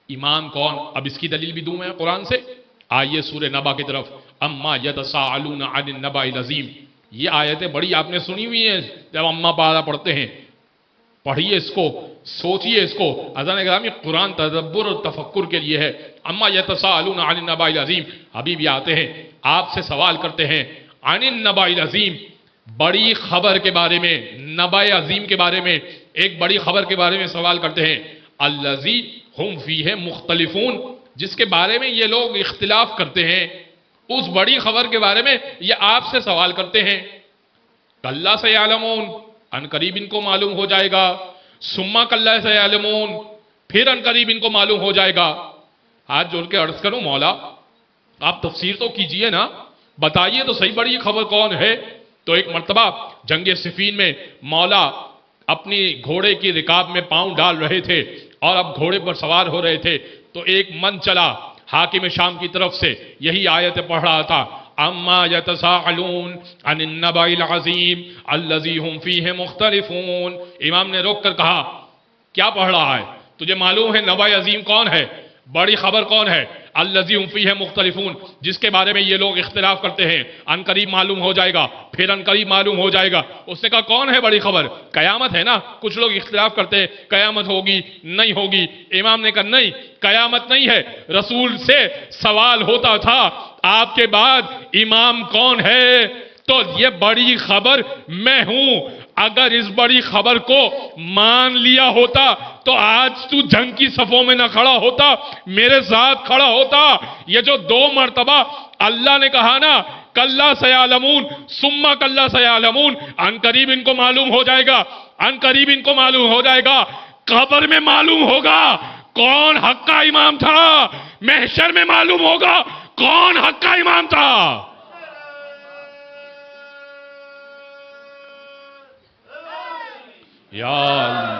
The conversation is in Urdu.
امام کون؟ اب اس کی دلیل بھی دوں میں قرآن سے. آئیے سورہ نبا کی طرف. اما یتساءلون عن النبأ العظیم. یہ آیتیں بڑی آپ نے سنی ہوئی ہیں جب اما پارا پڑھتے ہیں. پڑھیے اس کو، سوچیے اس کو. اذان گرامی قرآن تدبر اور تفکر کے لیے ہے. اما یتساءلون عن النبأ العظیم. ابھی بھی آتے ہیں آپ سے سوال کرتے ہیں عن النبأ العظیم، بڑی خبر کے بارے میں، نبأ عظیم کے بارے میں، ایک بڑی خبر کے بارے میں سوال کرتے ہیں. الذی ہم فیہ مختلفون، جس کے بارے میں یہ لوگ اختلاف کرتے ہیں، اس بڑی خبر کے بارے میں یہ آپ سے سوال کرتے ہیں. کلا سیعلمون، ان قریب ان کو معلوم ہو جائے گا. ثم کلا سیعلمون، پھر ان قریب ان کو معلوم ہو جائے گا. ہاتھ جوڑ کے عرض کروں مولا آپ تفسیر تو کیجئے نا، بتائیے تو صحیح بڑی خبر کون ہے. تو ایک مرتبہ جنگ صفین میں مولا اپنی گھوڑے کی رکاب میں پاؤں ڈال رہے تھے اور اب گھوڑے پر سوار ہو رہے تھے تو ایک من چلا حاکم شام کی طرف سے یہی آیت پڑھ رہا تھا. اما یتساءلون عن النبأ العظیم الذی ہم فیہ مختلفون. امام نے روک کر کہا کیا پڑھ رہا ہے؟ تجھے معلوم ہے نبأ عظیم کون ہے؟ بڑی خبر کون ہے؟ الذی ہم فیہ مختلفون، جس کے بارے میں یہ لوگ اختلاف کرتے ہیں. ان قریب معلوم ہو جائے گا، پھر ان قریب معلوم ہو جائے گا. اس نے کہا کون ہے بڑی خبر؟ قیامت ہے نا. کچھ لوگ اختلاف کرتے ہیں قیامت ہوگی نہیں ہوگی. امام نے کہا نہیں، قیامت نہیں ہے. رسول سے سوال ہوتا تھا آپ کے بعد امام کون ہے؟ تو یہ بڑی خبر میں ہوں. اگر اس بڑی خبر کو مان لیا ہوتا تو آج تو جنگ کی صفوں میں نہ کھڑا ہوتا، میرے ساتھ کھڑا ہوتا. یہ جو 2 مرتبہ اللہ نے کہا نا کلا سیعلمون ثم کلا سیعلمون، ان قریب ان کو معلوم ہو جائے گا، ان قریب ان کو معلوم ہو جائے گا. قبر میں معلوم ہوگا کون حق کا امام تھا، محشر میں معلوم ہوگا کون حق کا امام تھا. یا اللہ